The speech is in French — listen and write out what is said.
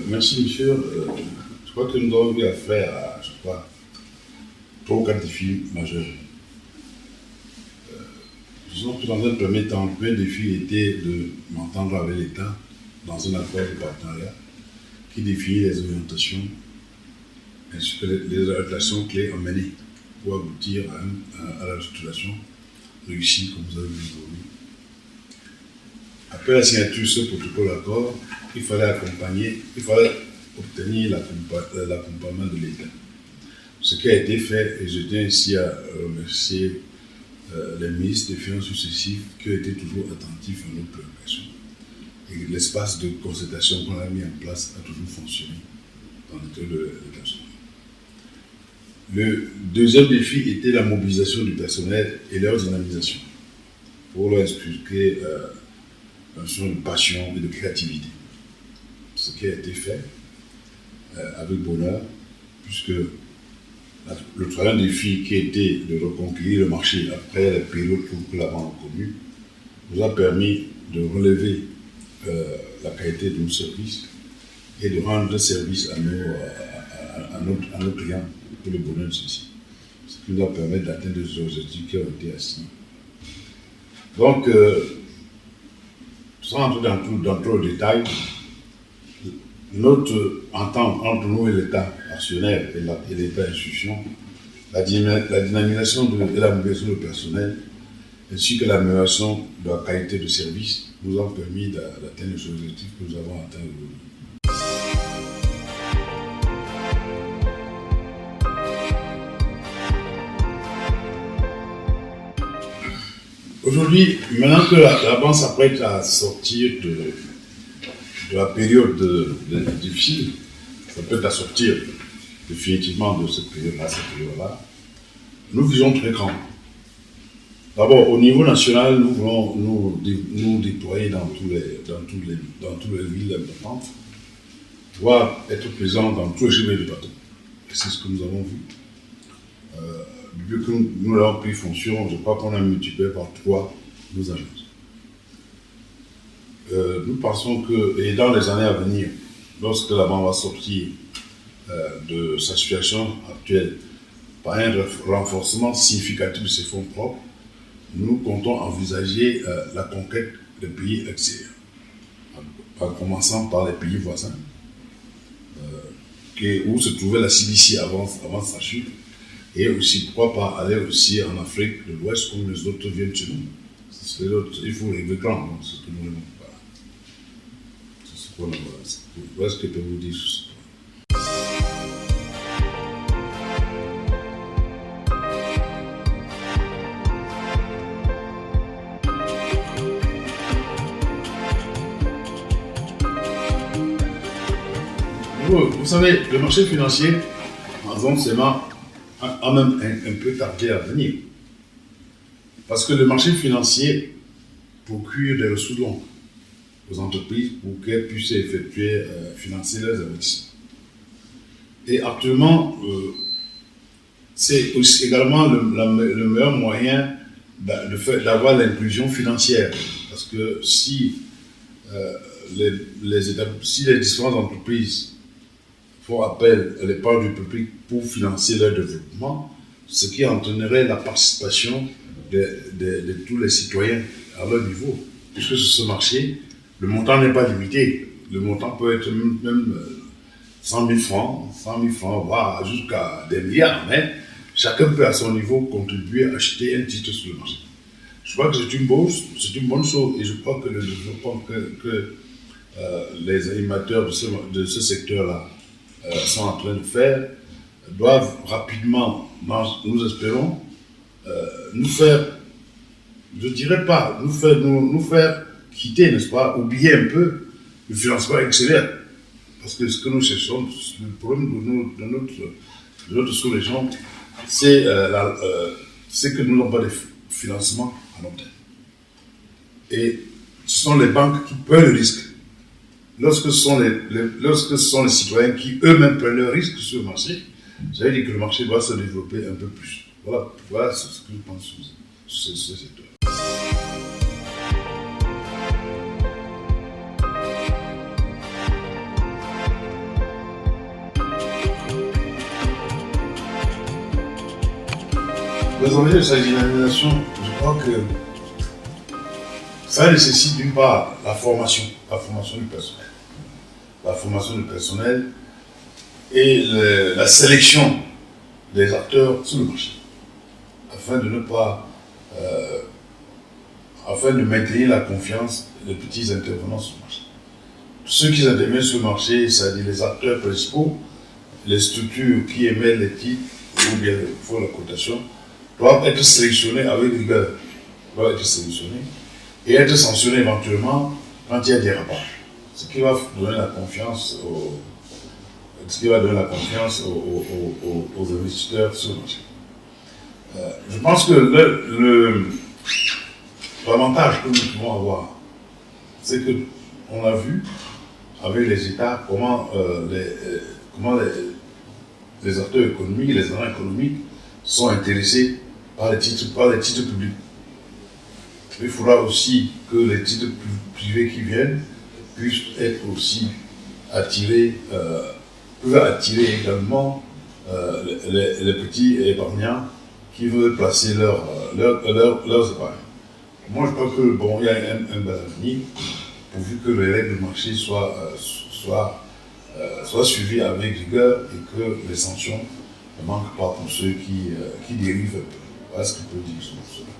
Merci, monsieur. Je crois que nous avons eu affaire à, 3 ou 4 défis majeurs. Disons que dans un premier temps, le premier défi était de m'entendre avec l'État dans un accord de partenariat qui définit les orientations ainsi que les orientations clés à mener pour aboutir à la situation réussie, comme vous avez vu aujourd'hui. Après la signature de ce protocole d'accord, il fallait obtenir l'accompagnement de l'État. Ce qui a été fait, et je tiens ici à remercier les ministres des Finances successifs qui ont été toujours attentifs à nos préoccupations. Et l'espace de concertation qu'on a mis en place a toujours fonctionné dans le cadre de l'État. Le deuxième défi était la mobilisation du personnel et leur dynamisation pour leur expliquer une notion de passion et de créativité. Ce qui a été fait avec bonheur, puisque le troisième défi qui était de reconquérir le marché après la période que la banque a connue nous a permis de relever la qualité de nos services et de rendre service à nos clients pour le bonheur de ceux-ci. Ce qui nous a permis d'atteindre les objectifs qui ont été assignés. Donc, sans entrer dans trop de détails, notre entente entre nous et l'État actionnaire et l'État institution, la dynamisation et la mobilisation du personnel, ainsi que l'amélioration de la qualité de service, nous ont permis d'atteindre les objectifs que nous avons atteints aujourd'hui. Aujourd'hui, maintenant que la banque s'apprête à sortir de la période difficile, s'apprête à sortir définitivement de cette période-là, nous visons très grand. D'abord, au niveau national, nous voulons nous déployer dans toutes les villes importantes, voire être présents dans tous les chemins du bateau. Et c'est ce que nous avons vu. Depuis que nous l'avons pris fonction, je crois qu'on a multiplié par 3 nos agences. Nous pensons que, et dans les années à venir, lorsque la banque va sortir de sa situation actuelle par un renforcement significatif de ses fonds propres, nous comptons envisager la conquête des pays extérieurs, en commençant par les pays voisins, où se trouvait la CBC avant sa chute, et aussi, pourquoi pas aller aussi en Afrique de l'Ouest, comme les autres viennent chez nous. Il faut rêver grand, donc c'est ce que nous voulons. C'est ce qu'on a. Voilà ce que je peux vous dire sur ce point. Vous savez, le marché financier, en zone CEMA, a même un peu tardé à venir. Parce que le marché financier procure des ressources longues aux entreprises pour qu'elles puissent financer leurs investissements. Et actuellement, c'est aussi également le meilleur moyen d'avoir l'inclusion financière. Parce que si les différentes entreprises font appel à l'épargne du public pour financer leur développement, ce qui entraînerait la participation de tous les citoyens à leur niveau. Puisque sur ce marché, le montant n'est pas limité. Le montant peut être même 100 000 francs, voire jusqu'à des milliards, mais chacun peut à son niveau contribuer à acheter un titre sur le marché. Je crois que c'est une bonne chose, et je crois que le développement que les animateurs de ce secteur-là sont en train de faire, doivent rapidement, nous espérons, nous faire, je ne dirais pas, nous faire quitter, n'est-ce pas, oublier un peu le financement extérieur. Parce que ce que nous cherchons, le problème de notre sous-région, c'est que nous n'avons pas de financement à long terme. Et ce sont les banques qui prennent le risque. Lorsque ce sont les citoyens qui eux-mêmes prennent le risque sur le marché, ça veut dire que le marché doit se développer un peu plus. Voilà ce que je pense sur ce secteur. Les enjeux de sa dynamisation, je crois que ça nécessite d'une part la formation du personnel. La formation du personnel et la sélection des acteurs sur le marché, afin de ne pas, afin de maintenir la confiance des petits intervenants sur le marché. Ceux qui interviennent sur le marché, c'est-à-dire les acteurs principaux, les structures qui émettent les titres ou bien font la cotation, doivent être sélectionnés avec rigueur, doivent être sélectionnés et être sanctionnés éventuellement quand il y a des rabages. Ce qui va donner la confiance aux investisseurs sur le marché. Je pense que l'avantage que nous pouvons avoir, c'est qu'on a vu avec les États comment les acteurs économiques, les agents économiques sont intéressés par les titres publics. Il faudra aussi que les titres privés qui viennent puissent être aussi attirés, peuvent attirer également les petits épargnants qui veulent placer leurs épargnes. Moi, je crois que il y a un bel avenir, pourvu que les règles du marché soient suivies avec rigueur et que les sanctions ne manquent pas pour ceux qui dérivent un peu. Voilà ce que je peux dire sur cela.